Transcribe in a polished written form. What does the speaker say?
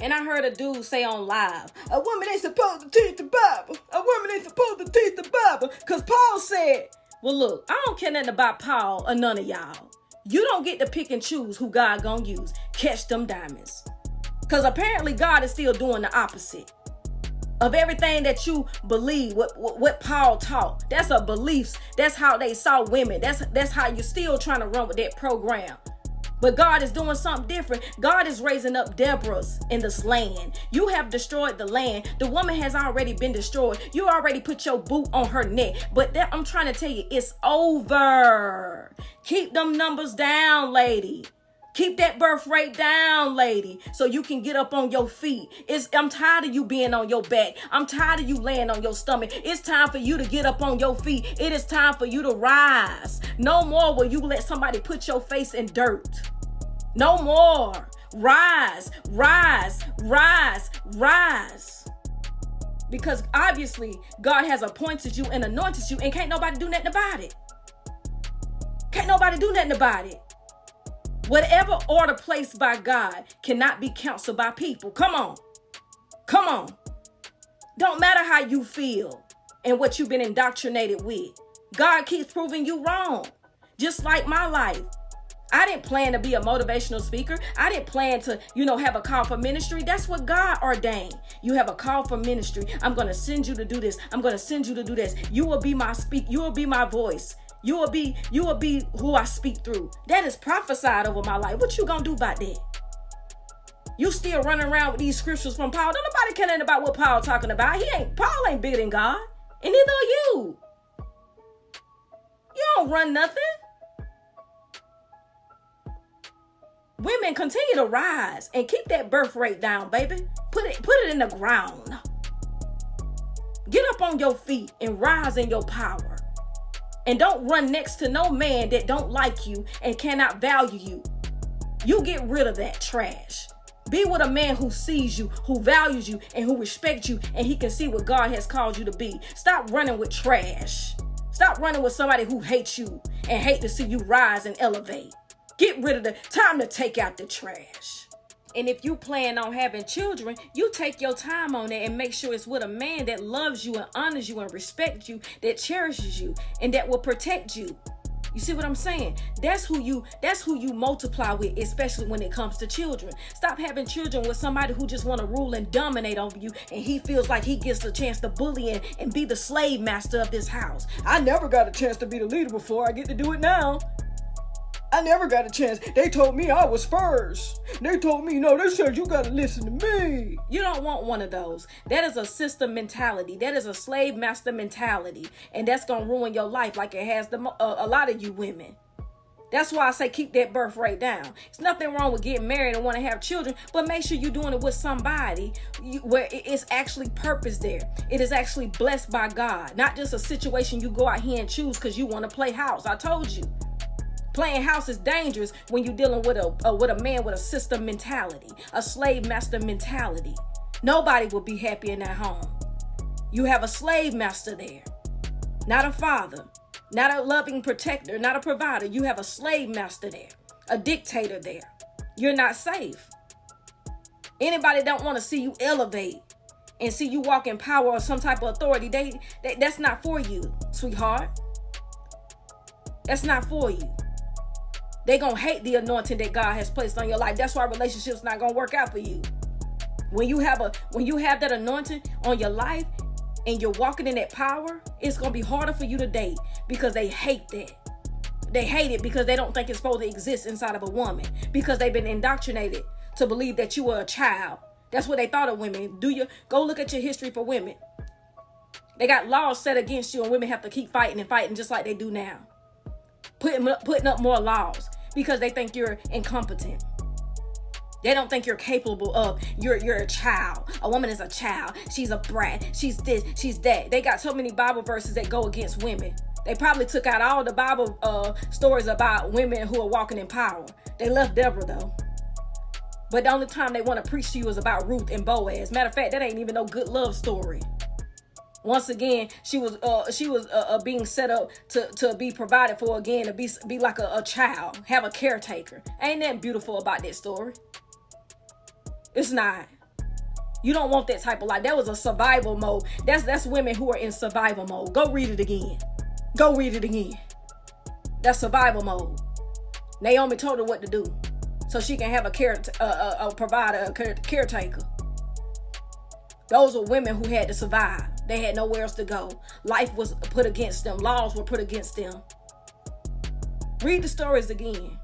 And I heard a dude say on live, a woman ain't supposed to teach the Bible. A woman ain't supposed to teach the Bible. Because Paul said, well, look, I don't care nothing about Paul or none of y'all. You don't get to pick and choose who God gonna use. Catch them diamonds. Because apparently God is still doing the opposite of everything that you believe, what Paul taught. That's a beliefs. That's how they saw women. That's how you're still trying to run with that program. But God is doing something different. God is raising up Deborahs in this land. You have destroyed the land. The woman has already been destroyed. You already put your boot on her neck. But I'm trying to tell you, it's over. Keep them numbers down, lady. Keep that birth rate down, lady, so you can get up on your feet. I'm tired of you being on your back. I'm tired of you laying on your stomach. It's time for you to get up on your feet. It is time for you to rise. No more will you let somebody put your face in dirt. No more. Rise, rise, rise, rise. Because obviously God has appointed you and anointed you, and can't nobody do nothing about it. Can't nobody do nothing about it. Whatever order placed by God cannot be counseled by people. Come on. Come on. Don't matter how you feel and what you've been indoctrinated with. God keeps proving you wrong. Just like my life. I didn't plan to be a motivational speaker. I didn't plan to, have a call for ministry. That's what God ordained. You have a call for ministry. I'm going to send you to do this. I'm going to send you to do this. You will be my You will be my voice. You will be who I speak through. That is prophesied over my life. What you gonna do about that? You still running around with these scriptures from Paul. Don't nobody care nothing about what Paul talking about. Paul ain't bigger than God. And neither are you. You don't run nothing. Women, continue to rise and keep that birth rate down, baby. Put it in the ground. Get up on your feet and rise in your power. And don't run next to no man that don't like you and cannot value you. You get rid of that trash. Be with a man who sees you, who values you, and who respects you, and he can see what God has called you to be. Stop running with trash. Stop running with somebody who hates you and hate to see you rise and elevate. Get rid of time to take out the trash. And if you plan on having children, you take your time on it and make sure it's with a man that loves you and honors you and respects you, that cherishes you, and that will protect you. You see what I'm saying? That's who you multiply with, especially when it comes to children. Stop having children with somebody who just want to rule and dominate over you, and he feels like he gets the chance to bully and be the slave master of this house. I never got a chance to be the leader before. I get to do it now. I never got a chance. They told me I was first. They told me, no, they said you got to listen to me. You don't want one of those. That is a system mentality. That is a slave master mentality. And that's going to ruin your life like it has a lot of you women. That's why I say keep that birth rate down. There's nothing wrong with getting married and want to have children, but make sure you're doing it with somebody where it's actually purpose there. It is actually blessed by God. Not just a situation you go out here and choose because you want to play house. I told you. Playing house is dangerous when you're dealing with a man with a system mentality, a slave master mentality. Nobody will be happy in that home. You have a slave master there, not a father, not a loving protector, not a provider. You have a slave master there, a dictator there. You're not safe. Anybody don't want to see you elevate and see you walk in power or some type of authority. That's not for you, sweetheart. That's not for you. They gonna hate the anointing that God has placed on your life. That's why relationships not gonna work out for you. When you have that anointing on your life and you're walking in that power, it's gonna be harder for you to date because they hate that. They hate it because they don't think it's supposed to exist inside of a woman because they've been indoctrinated to believe that you were a child. That's what they thought of women. Go look at your history for women. They got laws set against you and women have to keep fighting and fighting just like they do now. Putting up more laws because they think you're incompetent. They don't think you're capable of. You're a child. A woman is a child. She's a brat. She's this. She's that. They got so many Bible verses that go against women. They probably took out all the Bible stories about women who are walking in power. They left Deborah though. But the only time they want to preach to you is about Ruth and Boaz. Matter of fact, that ain't even no good love story. Once again, she was being set up to be provided for again, to be like a child, have a caretaker. Ain't that beautiful about that story? It's not. You don't want that type of life. That was a survival mode. That's women who are in survival mode. Go read it again. Go read it again. That's survival mode. Naomi told her what to do so she can have a provider, a caretaker. Those were women who had to survive. They had nowhere else to go. Life was put against them. Laws were put against them. Read the stories again.